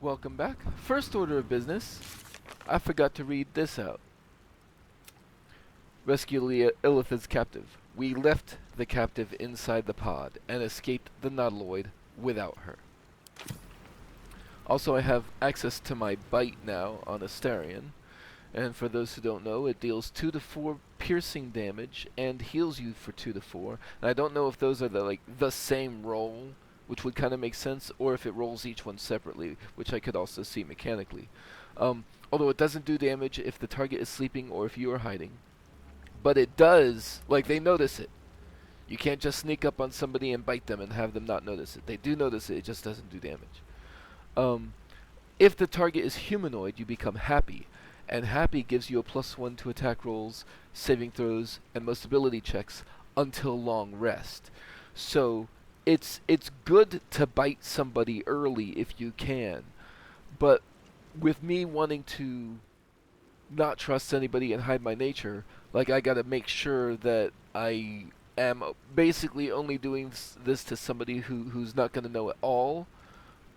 Welcome back. First order of business. I forgot to read this out. Rescue Illithid's captive. We left the captive inside the pod and escaped the Nautiloid without her. Also, I have access to my bite now on Astarion. And for those who don't know, it deals 2 to 4 piercing damage and heals you for 2 to 4. And I don't know if those are the same roll, which would kind of make sense, or if it rolls each one separately, which I could also see mechanically. Although it doesn't do damage if the target is sleeping or if you are hiding. But it does, they notice it. You can't just sneak up on somebody and bite them and have them not notice it. They do notice it, it just doesn't do damage. If the target is humanoid, you become happy. And happy gives you a +1 to attack rolls, saving throws, and most ability checks until long rest. So it's good to bite somebody early if you can. But with me wanting to not trust anybody and hide my nature, I gotta make sure that I am basically only doing this to somebody who's not gonna know at all,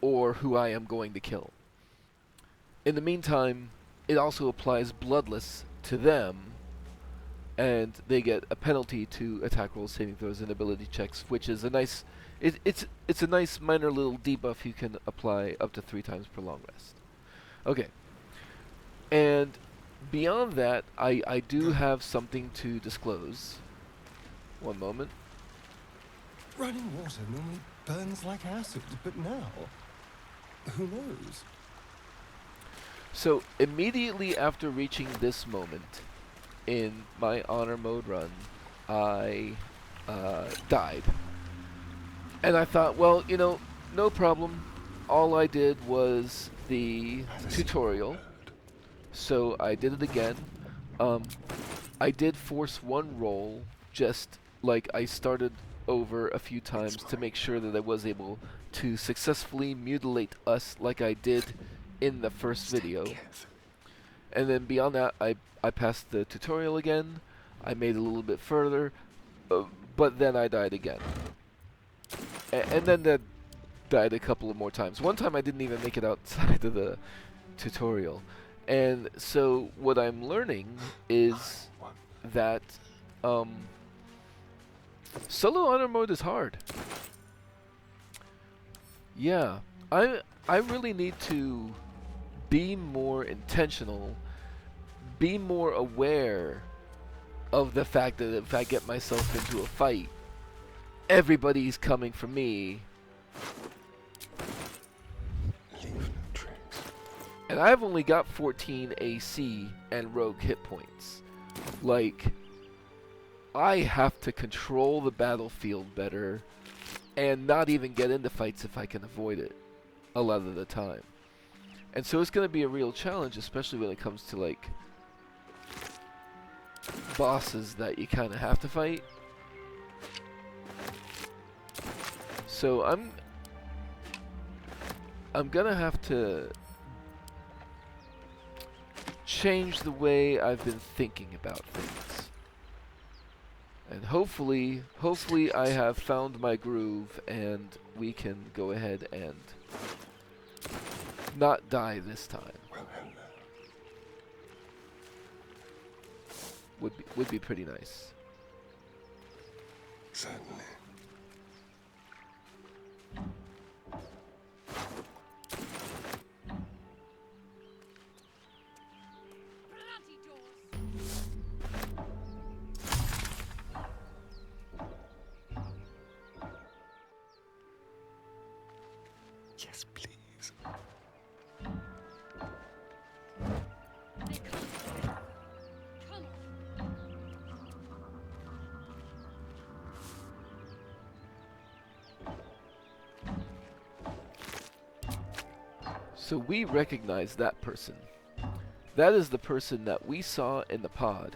or who I am going to kill. In the meantime, it also applies bloodless to them, and they get a penalty to attack rolls, saving throws, and ability checks, which is a nice. It's a nice minor little debuff you can apply up to 3 times per long rest. Okay, and beyond that, I do have something to disclose. One moment. Running water normally burns like acid, but now, who knows? So immediately after reaching this moment in my honor mode run, I died. And I thought, well, no problem. All I did was the tutorial. So I did it again. I did force 1 roll, just like I started over a few times to make sure that I was able to successfully mutilate us like I did in the first video. And then beyond that, I passed the tutorial again. I made a little bit further, but then I died again. And then that died a couple of more times. One time I didn't even make it outside of the tutorial. And so what I'm learning is that solo honor mode is hard. Yeah, I really need to be more intentional, be more aware of the fact that if I get myself into a fight, everybody's coming for me. And I've only got 14 AC and rogue hit points. I have to control the battlefield better and not even get into fights if I can avoid it a lot of the time. And so it's going to be a real challenge, especially when it comes to bosses that you kind of have to fight. So I'm going to have to change the way I've been thinking about things. And hopefully I have found my groove and we can go ahead and not die this time. Would be pretty nice. Certainly. Yes, please. So we recognize that person. That is the person that we saw in the pod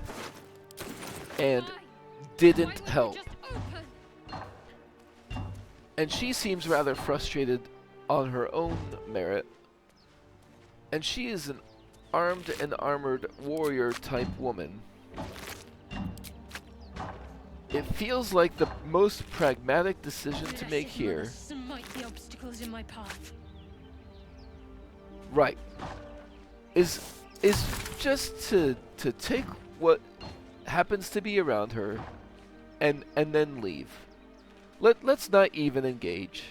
and didn't help. And she seems rather frustrated on her own merit. And she is an armed and armored warrior type woman. It feels like the most pragmatic decision to make here. Smite the obstacles in my path. Right. Is just to take what happens to be around her and then leave. Let's not even engage.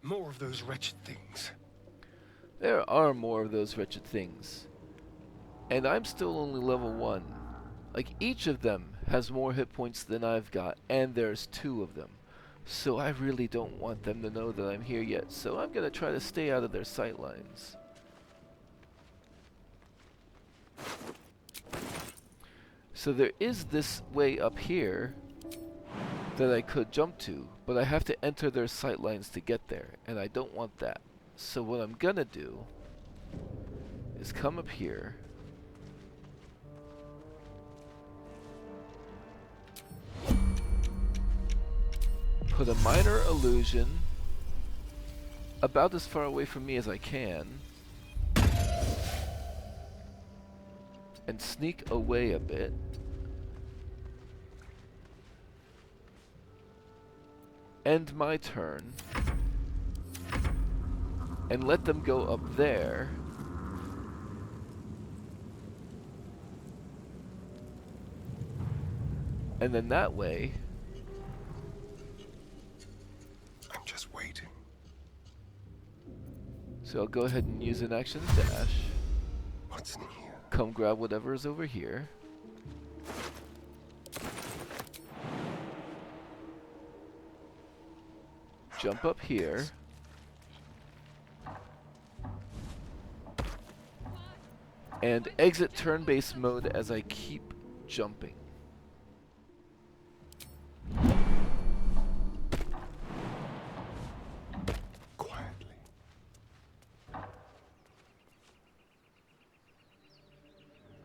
More of those wretched things. There are more of those wretched things. And I'm still only level 1. Like, each of them has more hit points than I've got, and there's 2 of them. So I really don't want them to know that I'm here yet, so I'm gonna try to stay out of their sight lines. So there is this way up here that I could jump to, but I have to enter their sight lines to get there, and I don't want that. So what I'm gonna do is come up here, put a minor illusion about as far away from me as I can, and sneak away a bit. End my turn and let them go up there, and then that way I'm just waiting. so I'll go ahead and use an action dash, What's in here? come grab whatever is over here, jump up here, and exit turn-based mode as I keep jumping. Quietly.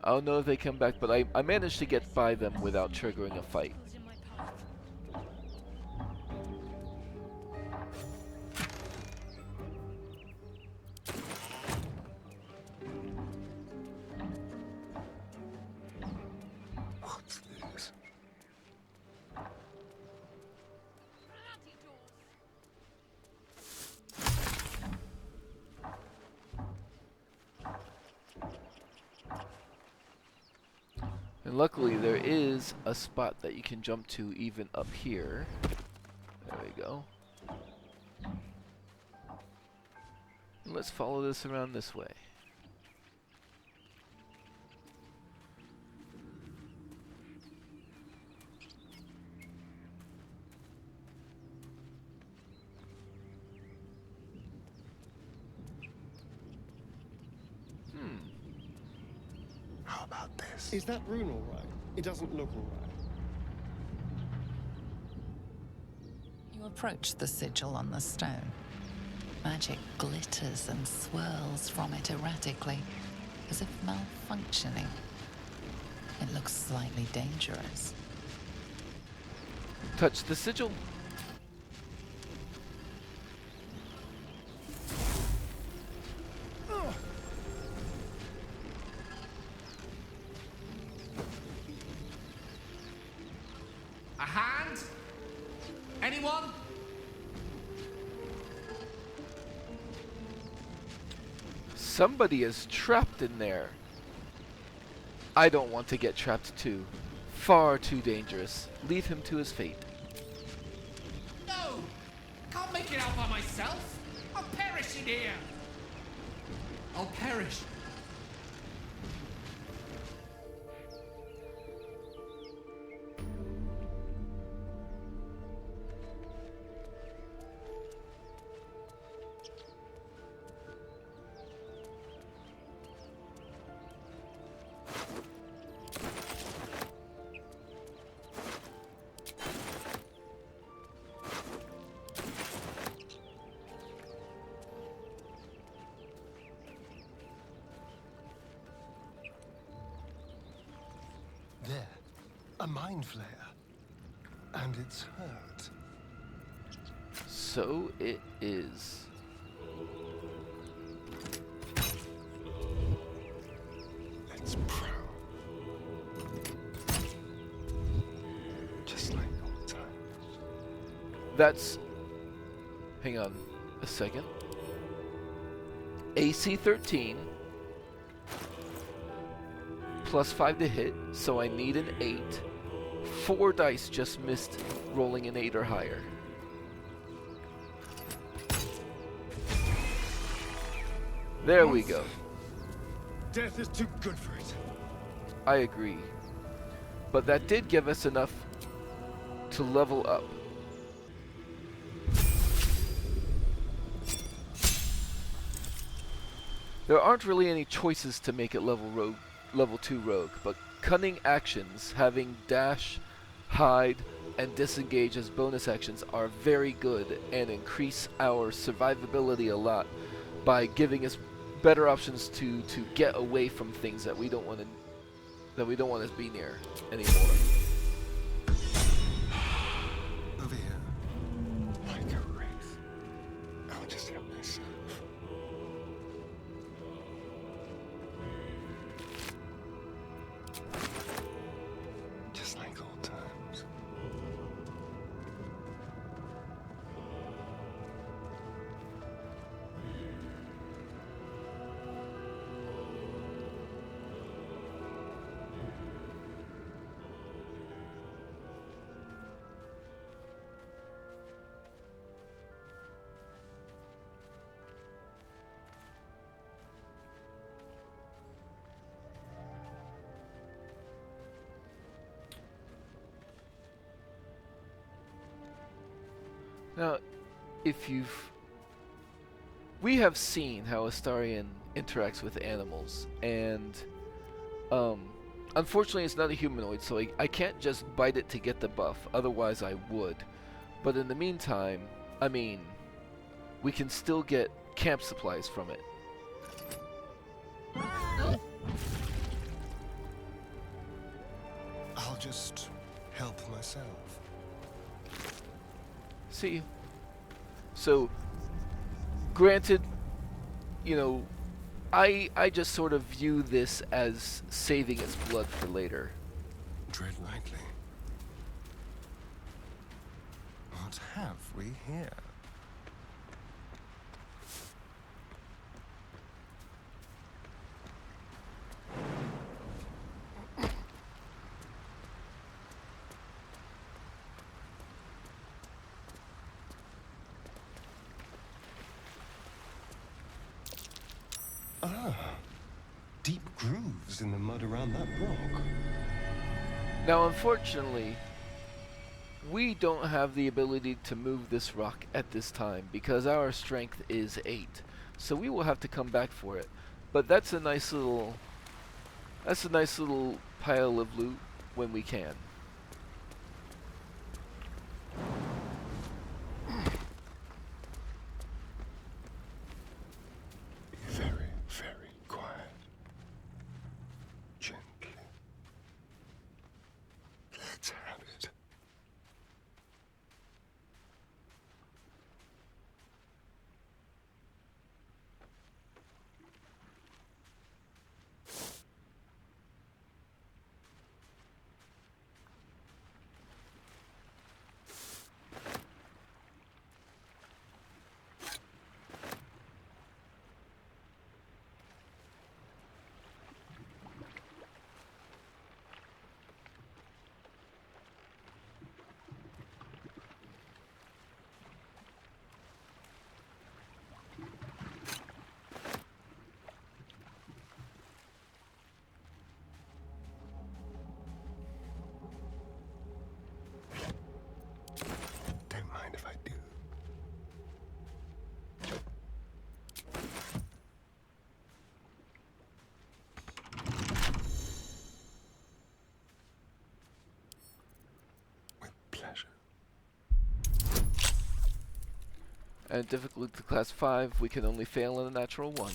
I don't know if they come back, but I managed to get by them without triggering a fight. What's this? And luckily there is a spot that you can jump to even up here. There we go. And let's follow this around this way. How about this? Is that rune all right? It doesn't look all right. You approach the sigil on the stone. Magic glitters and swirls from it erratically, as if malfunctioning. It looks slightly dangerous. Touch the sigil. A hand? Anyone? Somebody is trapped in there. I don't want to get trapped too. Far too dangerous. Leave him to his fate. No! Can't make it out by myself! I'll perish in here! I'll perish. There. A mind flare. And it's hurt. So it is. Let's prowl. Just like old times. That's... Hang on a second. AC 13. Plus 5 to hit, so I need an 8. 4 dice just missed rolling an 8 or higher. There we go. Death is too good for it. I agree. But that did give us enough to level up. There aren't really any choices to make it level 2 rogue, but cunning actions, having dash, hide, and disengage as bonus actions are very good and increase our survivability a lot by giving us better options to get away from things that we don't want to be near anymore. Over here. Like a wraith. I'll just help myself. Just like old times. Now, we have seen how Astarion interacts with animals, and unfortunately it's not a humanoid, so I can't just bite it to get the buff, otherwise I would. But in the meantime, I mean, we can still get camp supplies from it. I'll just help myself. See? So, granted, you know, I just sort of view this as saving its blood for later. Tread lightly. What have we here? Ah, deep grooves in the mud around that rock. Now, unfortunately, we don't have the ability to move this rock at this time because our strength is 8. So we will have to come back for it. But that's a nice little pile of loot when we can. Be very, very quiet. Gently. Let's have it. And difficulty class 5, we can only fail in a natural 1.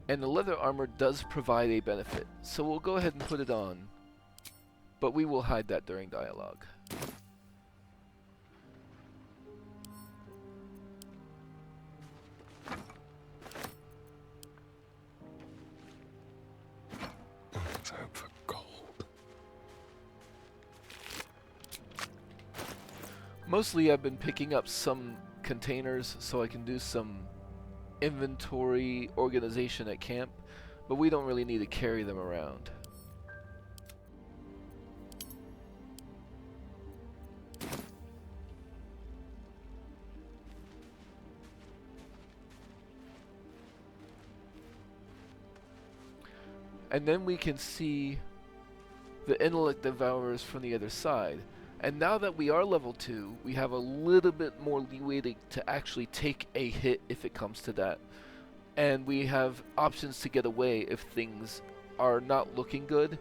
And the leather armor does provide a benefit, so we'll go ahead and put it on. But we will hide that during dialogue. Let's hope for gold. Mostly I've been picking up some containers so I can do some inventory organization at camp, but we don't really need to carry them around. And then we can see the intellect devourers from the other side. And now that we are level 2, we have a little bit more leeway to actually take a hit if it comes to that. And we have options to get away if things are not looking good.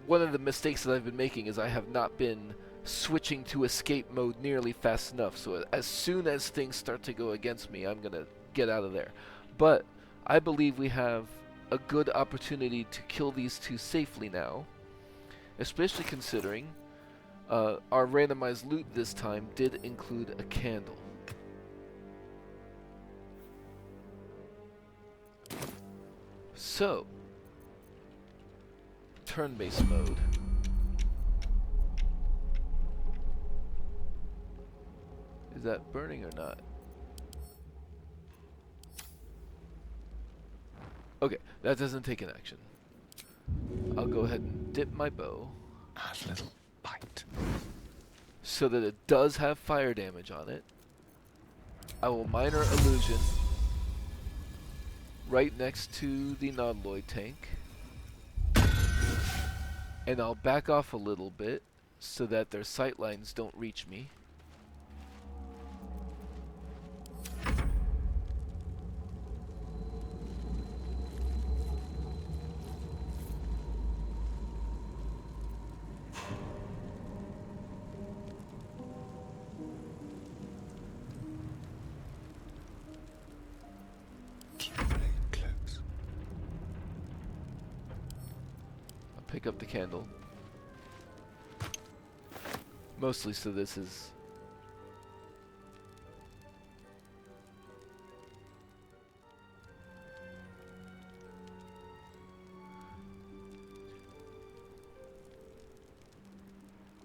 One of the mistakes that I've been making is I have not been switching to escape mode nearly fast enough. So as soon as things start to go against me, I'm going to get out of there. But I believe we have a good opportunity to kill these two safely now, especially considering our randomized loot this time did include a candle. So, turn-based mode. Is that burning or not? Okay, that doesn't take an action. I'll go ahead and dip my bow. Add a little bite. So that it does have fire damage on it. I will minor illusion right next to the Nautiloid tank. And I'll back off a little bit so that their sight lines don't reach me. Pick up the candle. Mostly so this is...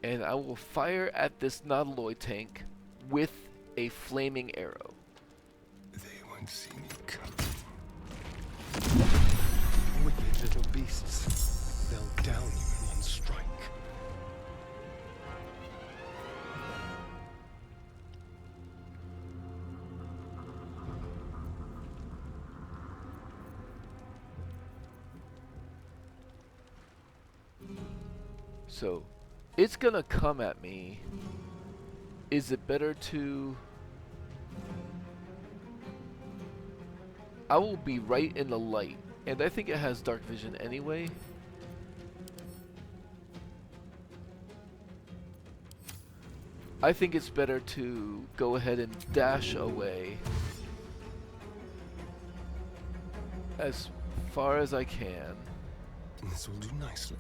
And I will fire at this Nautiloid tank with a flaming arrow. They won't see me come. Wicked little beasts. They'll down you in one strike. So, it's gonna come at me. Is it better to... I will be right in the light, and I think it has dark vision anyway. I think it's better to go ahead and dash away as far as I can. This will do nicely.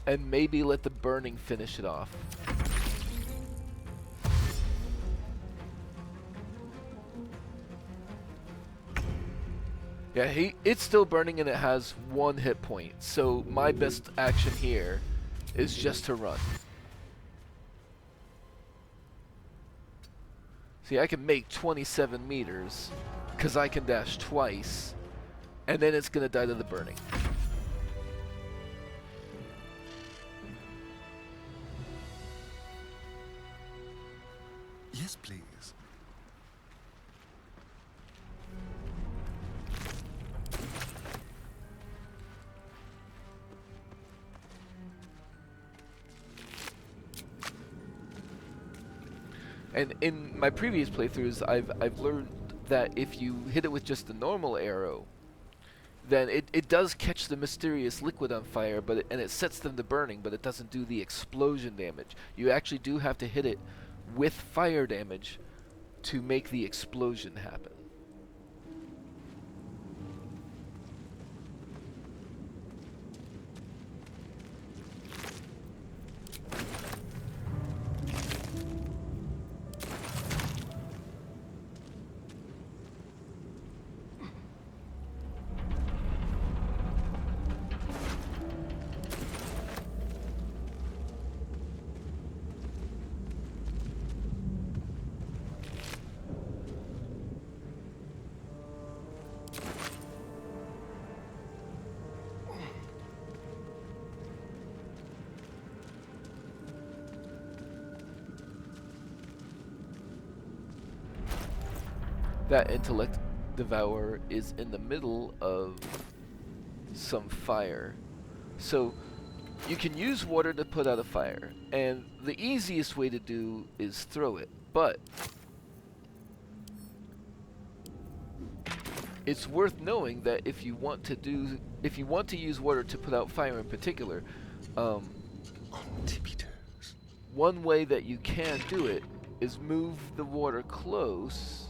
And maybe let the burning finish it off. Yeah, it's still burning and it has 1 hit point. So my best action here is just to run. See, I can make 27 meters because I can dash twice, and then it's gonna die to the burning. Yes, please. And in my previous playthroughs, I've learned that if you hit it with just a normal arrow, then it does catch the mysterious liquid on fire, but and it sets them to burning, but it doesn't do the explosion damage. You actually do have to hit it with fire damage to make the explosion happen. That intellect devourer is in the middle of some fire. So you can use water to put out a fire, and the easiest way to do is throw it, but it's worth knowing that if you want to use water to put out fire in particular, On tippy toes. one way that you can do it is move the water close,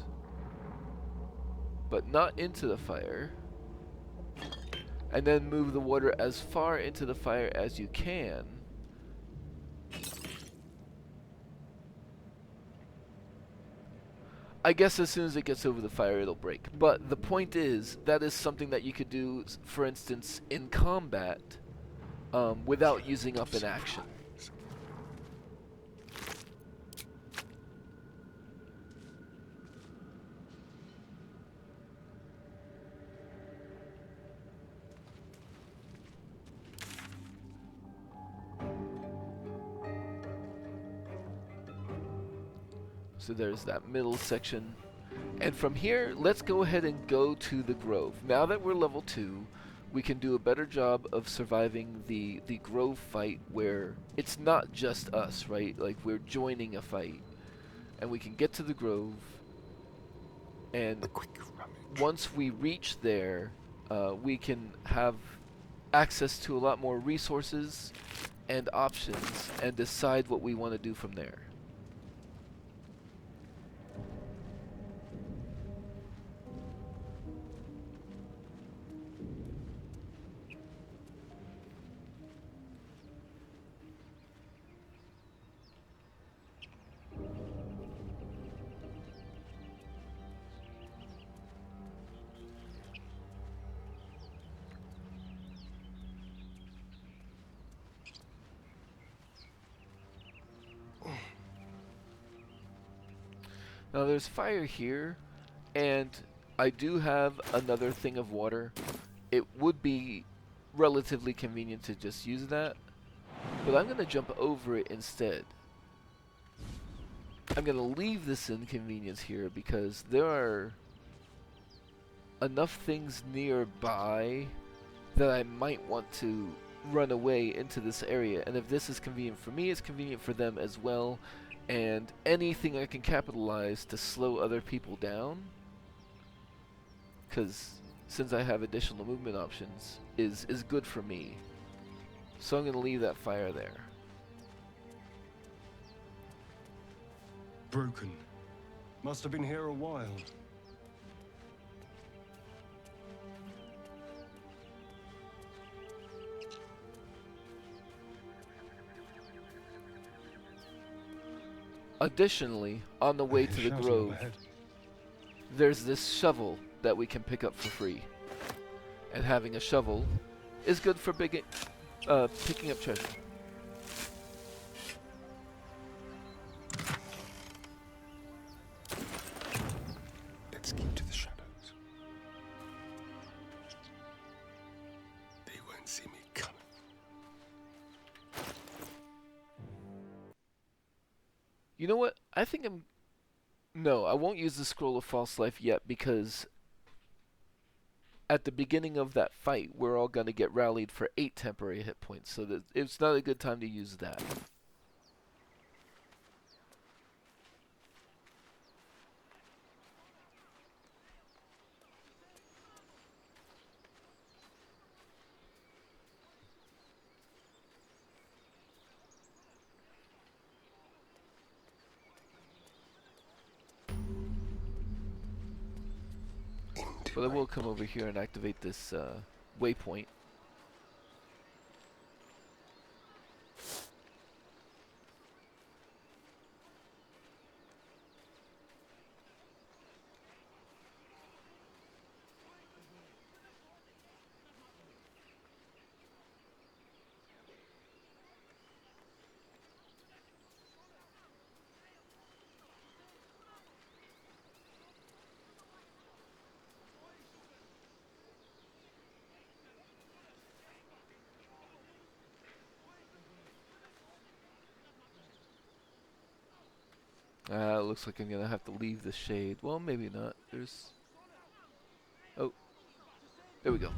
but not into the fire, and then move the water as far into the fire as you can. I guess as soon as it gets over the fire, it'll break. But the point is, that is something that you could do, for instance, in combat, without using up an action. So there's that middle section. And from here, let's go ahead and go to the Grove. Now that we're level 2, we can do a better job of surviving the Grove fight where it's not just us, right? Like, we're joining a fight. And we can get to the Grove. And A quick rummage. once we reach there, we can have access to a lot more resources and options and decide what we want to do from there. Now there's fire here, and I do have another thing of water. It would be relatively convenient to just use that, but I'm going to jump over it instead. I'm going to leave this inconvenience here because there are enough things nearby that I might want to run away into this area, and if this is convenient for me, it's convenient for them as well. And anything I can capitalize to slow other people down, because since I have additional movement options, is good for me. So I'm going to leave that fire there. Broken. Must have been here a while. Additionally, on the way to the Shouting Grove, overhead. there's this shovel that we can pick up for free. And having a shovel is good for picking up treasure. Let's keep to the shadows. They won't see me coming. You know what? I think No, I won't use the Scroll of False Life yet because at the beginning of that fight, we're all going to get rallied for 8 temporary hit points, so that it's not a good time to use that. But I will come over here and activate this waypoint. Looks like I'm gonna have to leave the shade. Well, maybe not. There's... Oh. There we go.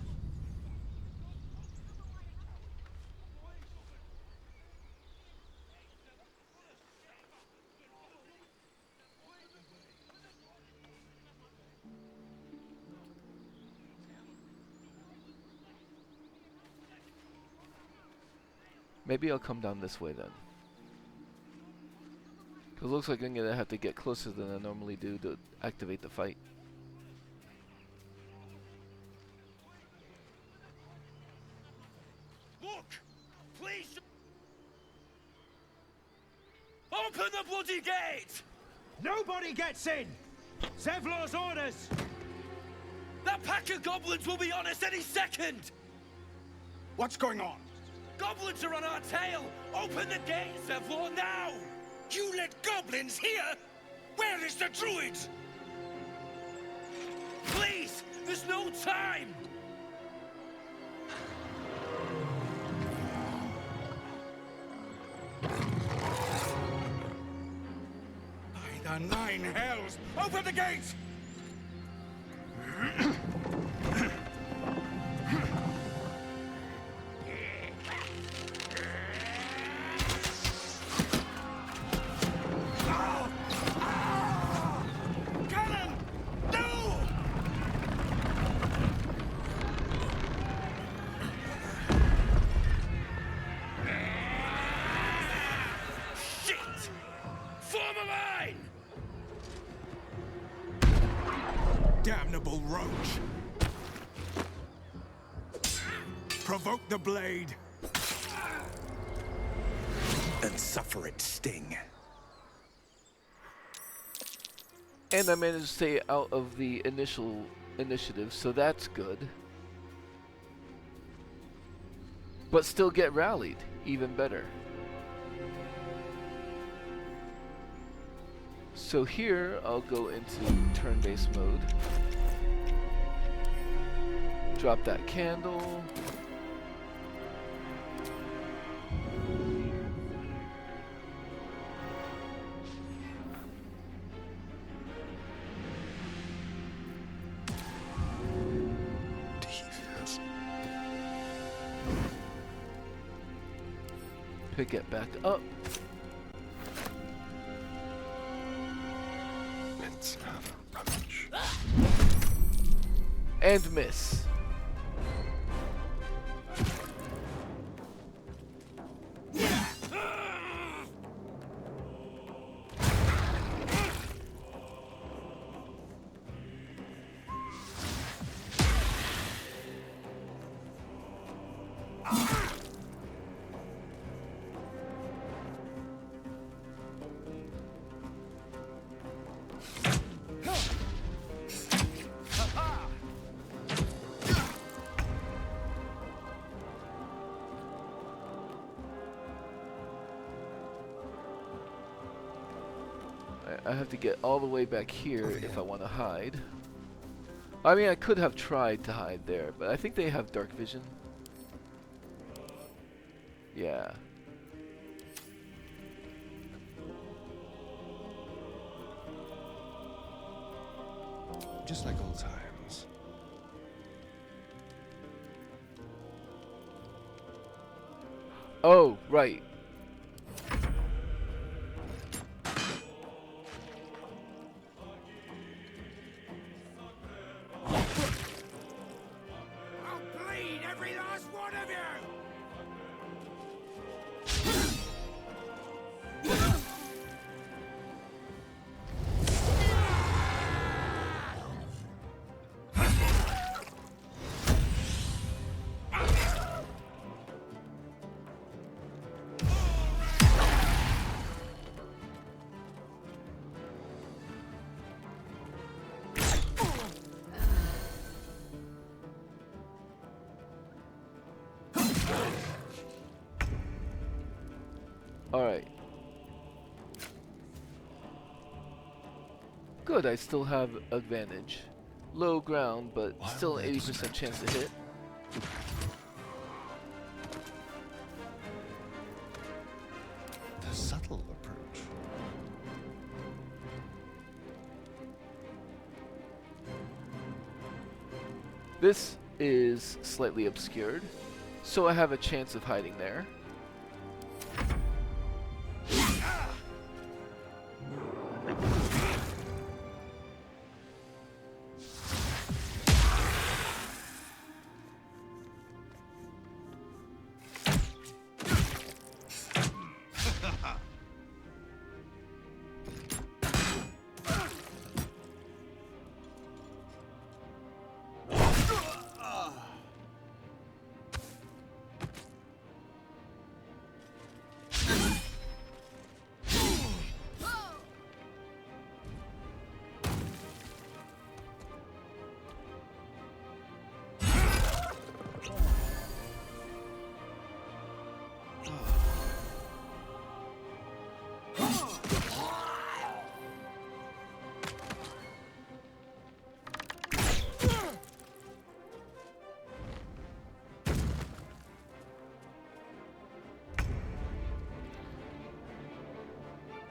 Maybe I'll come down this way then. Because it looks like I'm going to have to get closer than I normally do to activate the fight. Look! Please! Open the bloody gate! Nobody gets in! Zevlor's orders! That pack of goblins will be on us any second! What's going on? Goblins are on our tail! Open the gate, Zevlor, now! You let goblins here? Where is the druid? Please! There's no time! By the 9 hells! Open the gates! Damnable roach! Provoke the blade and suffer its sting. And I managed to stay out of the initial initiative, so that's good. But still get rallied, even better. So here, I'll go into turn-based mode. Drop that candle. Jesus. Pick it back up. Let's have a rummage. And miss. I have to get all the way back here if I want to hide. I mean, I could have tried to hide there, but I think they have dark vision. Yeah. Just like old times. Oh, right. Alright. Good, I still have advantage. Low ground, but While still an they're 80% chance to hit. The subtle approach. This is slightly obscured, so I have a chance of hiding there.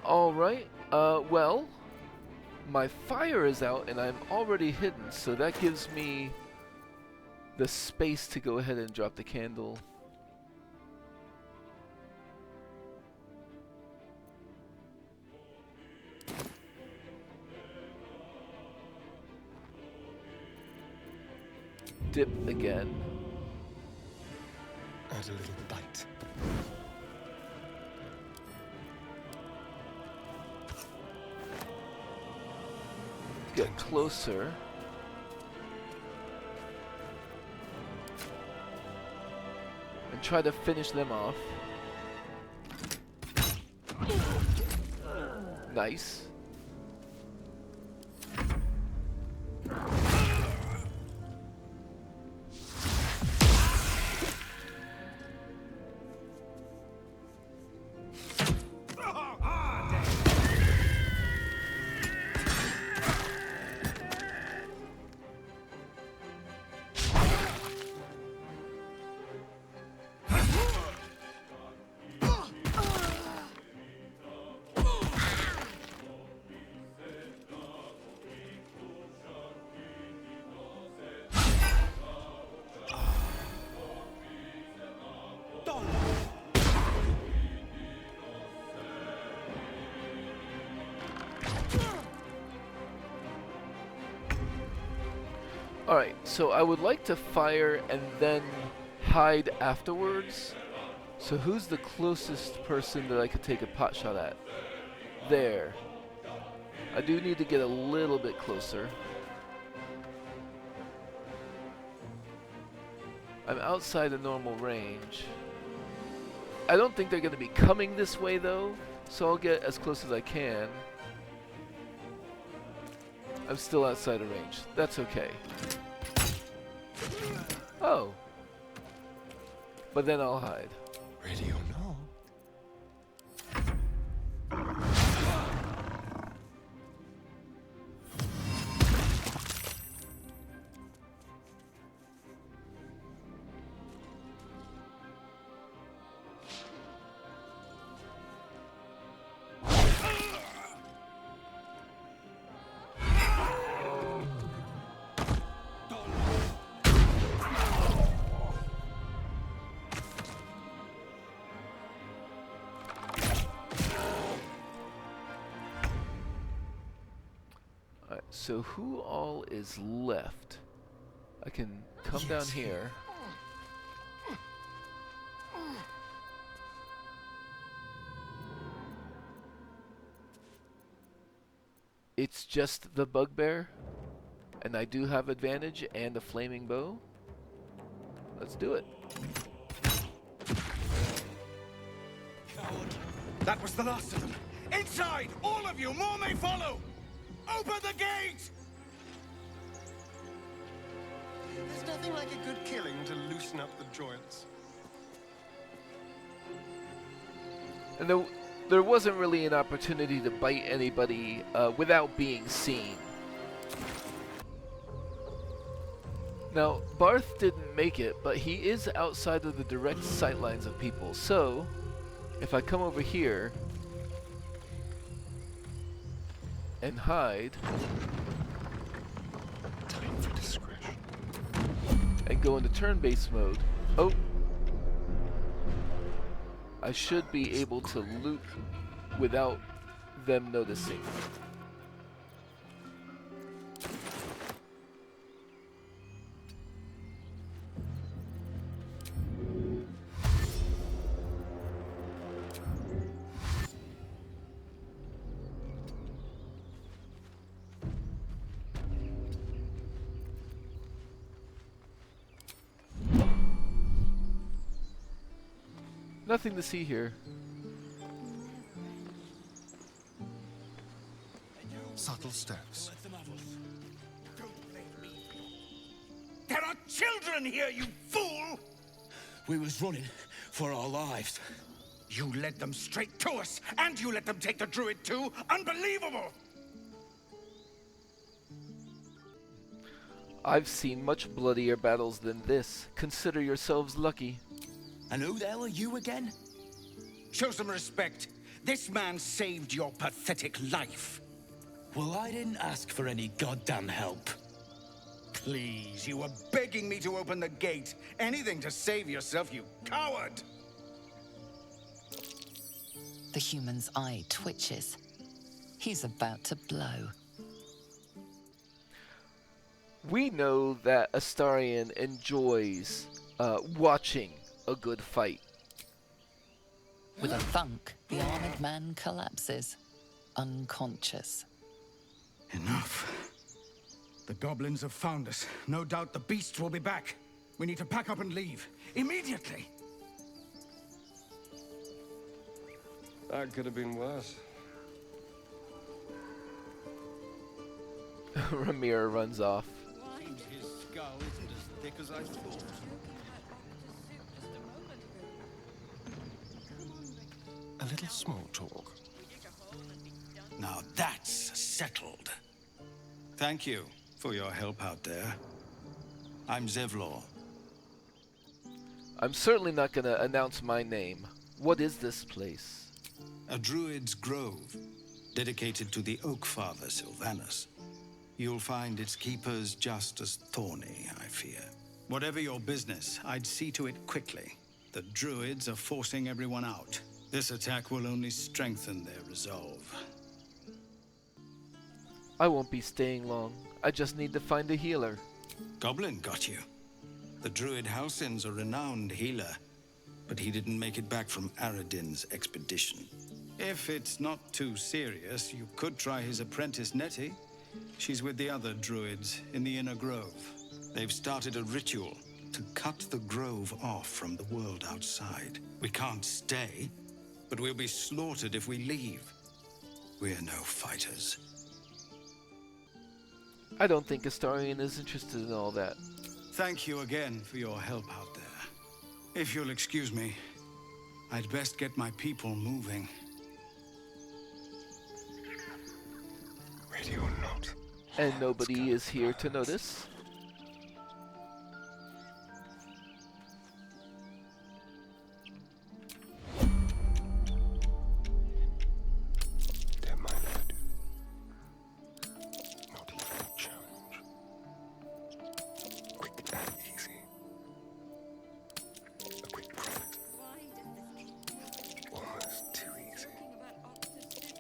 Alright, well, my fire is out and I'm already hidden, so that gives me the space to go ahead and drop the candle. Dip again. Add a little bite. Get closer. And try to finish them off. Nice. Alright, so I would like to fire and then hide afterwards. So who's the closest person that I could take a pot shot at? There. I do need to get a little bit closer. I'm outside the normal range. I don't think they're going to be coming this way though, so I'll get as close as I can. I'm still outside of range. That's okay. Oh. But then I'll hide. Ready or not? So who all is left? I can come down here. It's just the bugbear, and I do have advantage and a flaming bow. Let's do it. Coward. That was the last of them. Inside! All of you! More may follow! Open the gate! There's nothing like a good killing to loosen up the joints. And there wasn't really an opportunity to bite anybody without being seen. Now, Barth didn't make it, but he is outside of the direct sightlines of people. So, if I come over here and hide, Time for discretion. and go into turn-based mode, oh, I should be able to loot without them noticing. Nothing to see here. Subtle steps. There are children here, you fool! We was running for our lives. You led them straight to us, and you let them take the druid too? Unbelievable! I've seen much bloodier battles than this. Consider yourselves lucky. And who the hell are you again? Show some respect. This man saved your pathetic life. Well, I didn't ask for any goddamn help. Please, you were begging me to open the gate. Anything to save yourself, you coward! The human's eye twitches. He's about to blow. We know that Astarion enjoys watching a good fight. With a thunk, the armored man collapses, unconscious. Enough. The goblins have found us. No doubt the beasts will be back. We need to pack up and leave. Immediately! That could have been worse. Ramir runs off. His skull isn't as thick as I thought. A little small talk. Now that's settled. Thank you for your help out there. I'm Zevlor. I'm certainly not going to announce my name. What is this place? A druid's grove, dedicated to the Oak Father Sylvanus. You'll find its keepers just as thorny, I fear. Whatever your business, I'd see to it quickly. The druids are forcing everyone out. This attack will only strengthen their resolve. I won't be staying long. I just need to find a healer. Goblin got you. The druid Halsin's a renowned healer, but he didn't make it back from Aradin's expedition. If it's not too serious, you could try his apprentice Nettie. She's with the other druids in the Inner Grove. They've started a ritual to cut the grove off from the world outside. We can't stay, but we'll be slaughtered if we leave. We're no fighters. I don't think Astarion is interested in all that. Thank you again for your help out there. If you'll excuse me, I'd best get my people moving. Ready or not. And nobody is here to notice. Don't mind if I do. Not even a challenge. Quick and easy. A quick profit. Almost too easy.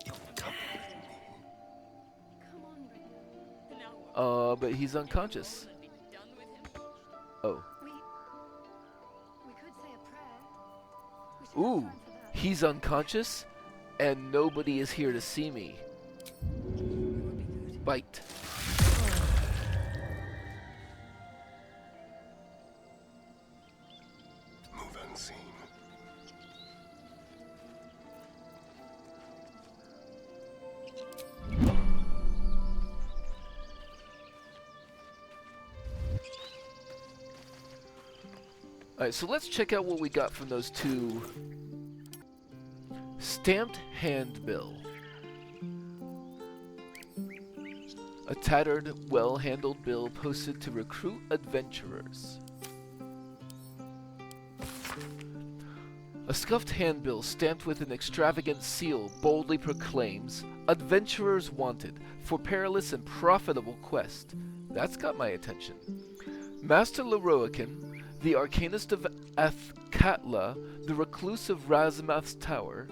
You're coming with me. But he's unconscious. Oh. We could say a prayer. We should have Ooh, time for that. he's unconscious, and nobody is here to see me. Bite. Move unseen. Alright, so let's check out what we got from those two Stamped handbill. A tattered, well-handled bill posted to recruit adventurers. A scuffed handbill stamped with an extravagant seal boldly proclaims, "Adventurers wanted for perilous and profitable quest." That's got my attention. Master Leroican, the arcanist of Athkatla, the recluse of Razamath's tower,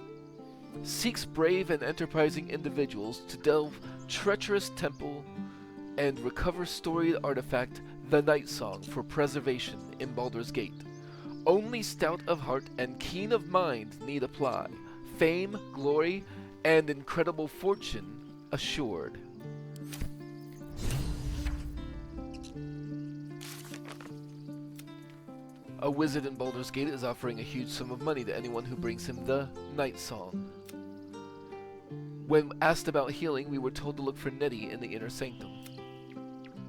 seeks brave and enterprising individuals to delve treacherous temple and recover storied artifact, the Night Song, for preservation in Baldur's Gate. Only stout of heart and keen of mind need apply. Fame, glory, and incredible fortune assured. A wizard in Baldur's Gate is offering a huge sum of money to anyone who brings him the Night Song. When asked about healing, we were told to look for Nettie in the Inner Sanctum.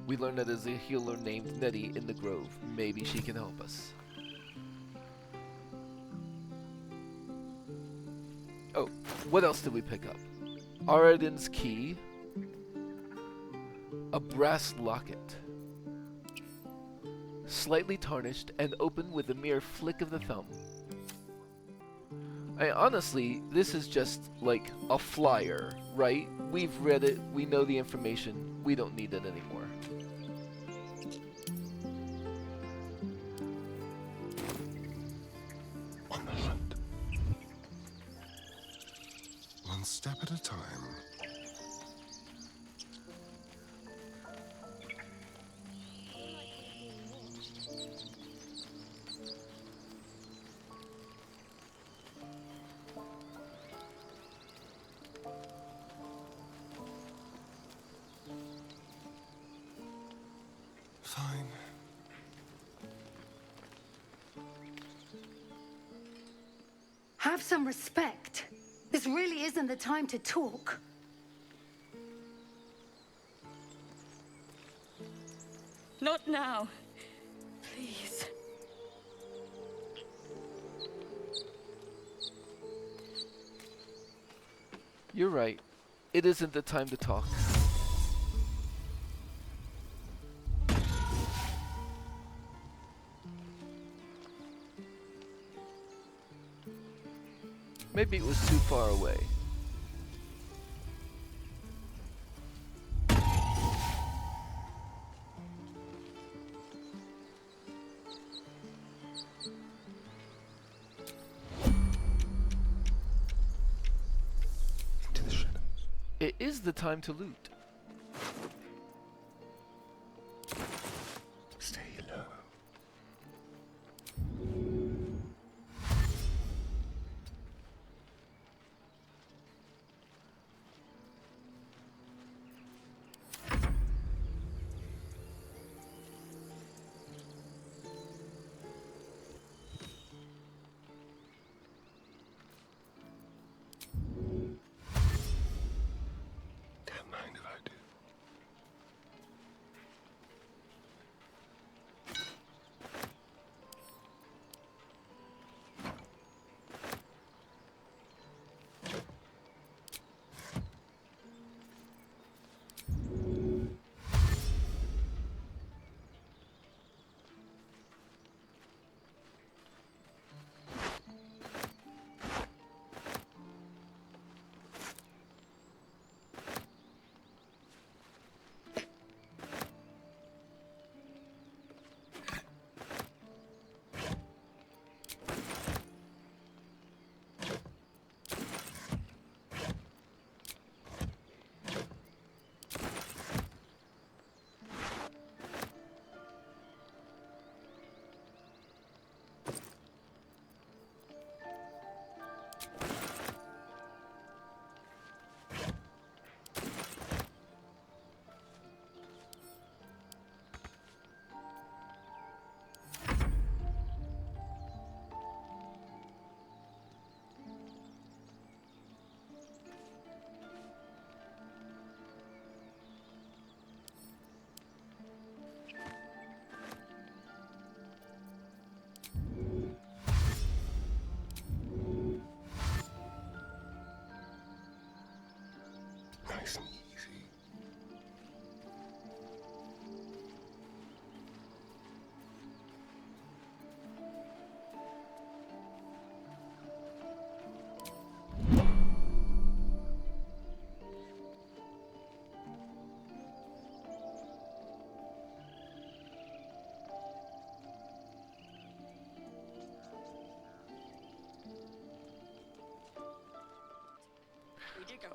We learned that there's a healer named Nettie in the Grove. Maybe she can help us. Oh, what else did we pick up? Aradin's key. A brass locket. Slightly tarnished and open with a mere flick of the thumb. Honestly, this is just like a flyer, right? We've read it, we know the information, we don't need it anymore. On the hunt. One step at a time. Fine. Have some respect. This really isn't the time to talk. Not now. Please. You're right. It isn't the time to talk. Maybe it was too far away. Into the shadows. It is the time to loot. Stay low. Don't mind if Nice and easy.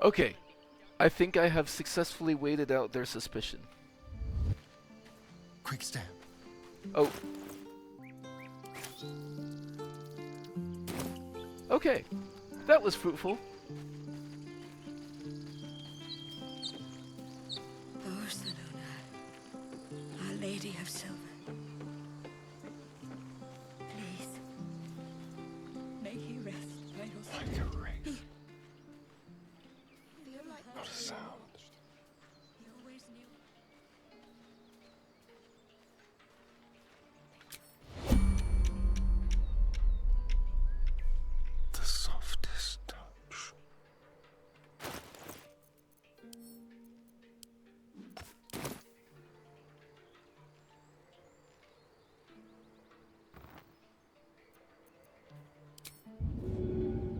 Okay, I think I have successfully waited out their suspicion. Quick step. Oh. Okay, that was fruitful. Barcelona, Our Lady of Silver. Please, may he rest by your side. Like a wraith. Not a sound. He always knew. The softest touch.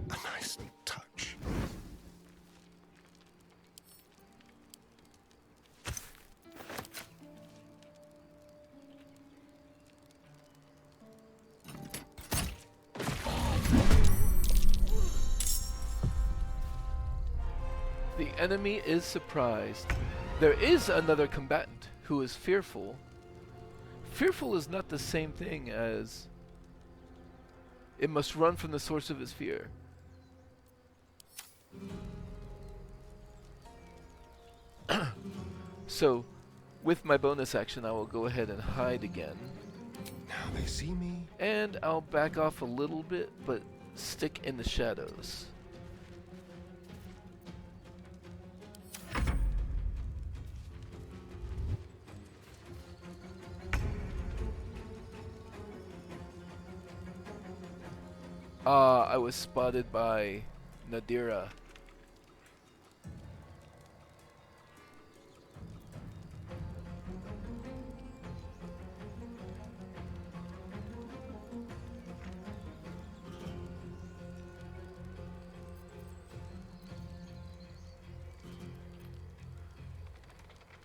A nice touch. The enemy is surprised. There is another combatant who is fearful. Fearful is not the same thing as it must run from the source of his fear. So, with my bonus action, I will go ahead and hide again. Now they see me. And I'll back off a little bit, but stick in the shadows. I was spotted by Nadira.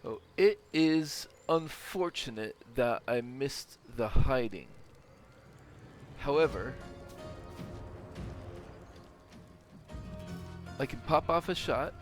Oh, it is unfortunate that I missed the hiding. However, I can pop off a shot.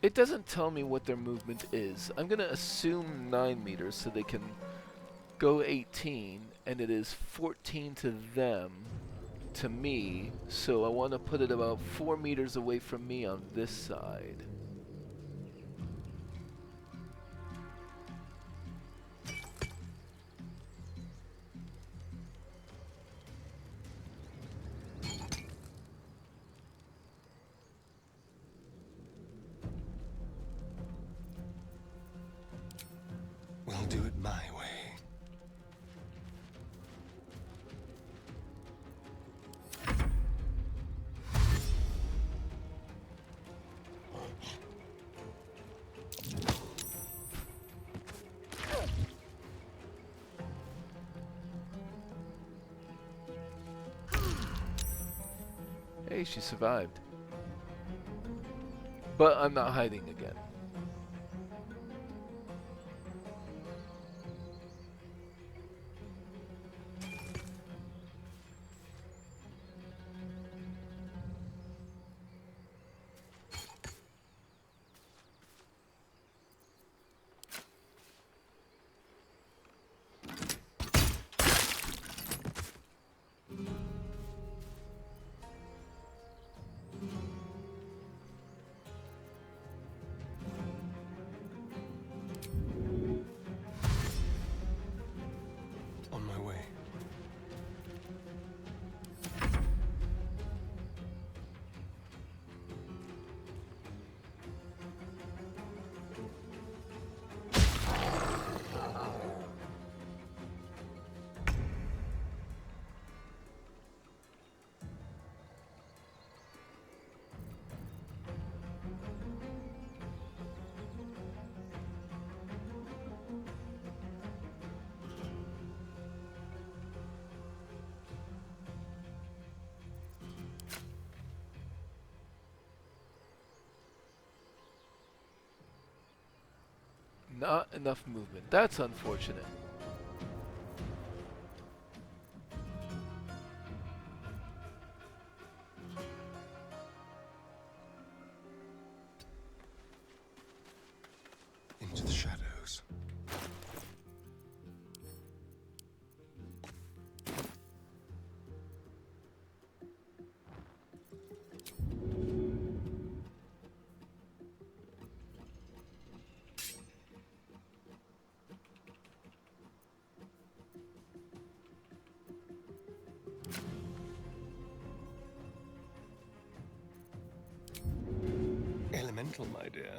It doesn't tell me what their movement is. I'm going to assume 9 meters so they can go 18, and it is 14 to them, to me, so I want to put it about 4 meters away from me on this side. We'll do it my way. Hey, she survived. But I'm not hiding again. Not enough movement. That's unfortunate. Into the shadows. Elemental, my dear.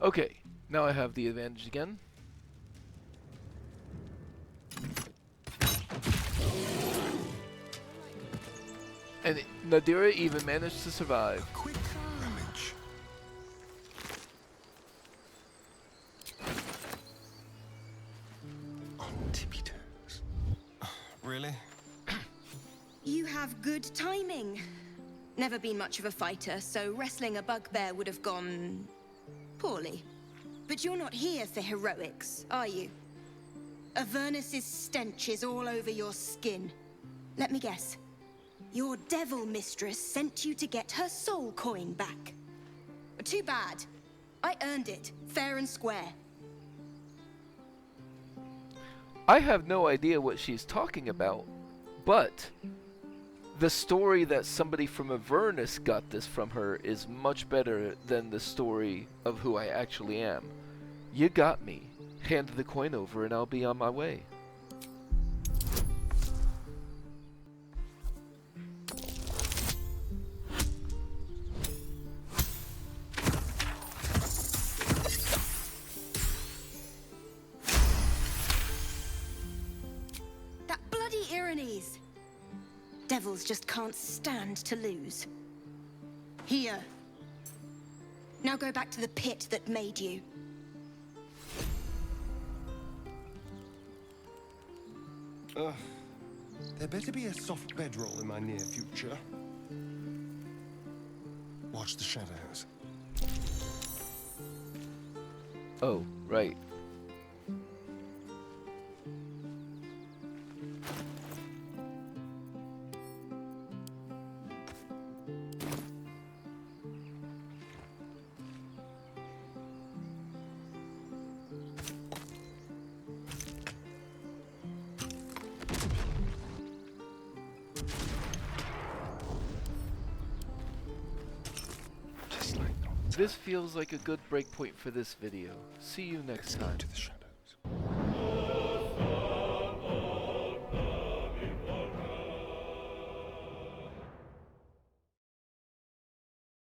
Okay, now I have the advantage again. And Nadira even managed to survive. Quick damage. On tippy toes. Really? You have good timing. Never been much of a fighter, so wrestling a bugbear would have gone poorly. But you're not here for heroics, are you? Avernus's stench is all over your skin. Let me guess. Your devil mistress sent you to get her soul coin back. Too bad. I earned it, fair and square. I have no idea what she's talking about, but the story that somebody from Avernus got this from her is much better than the story of who I actually am. You got me. Hand the coin over and I'll be on my way. That bloody Irenes! Devils just can't stand to lose. Here. Now go back to the pit that made you. There better be a soft bedroll in my near future. Watch the shadows. Oh, right. This feels like a good breakpoint for this video. See you next time. To the shadows.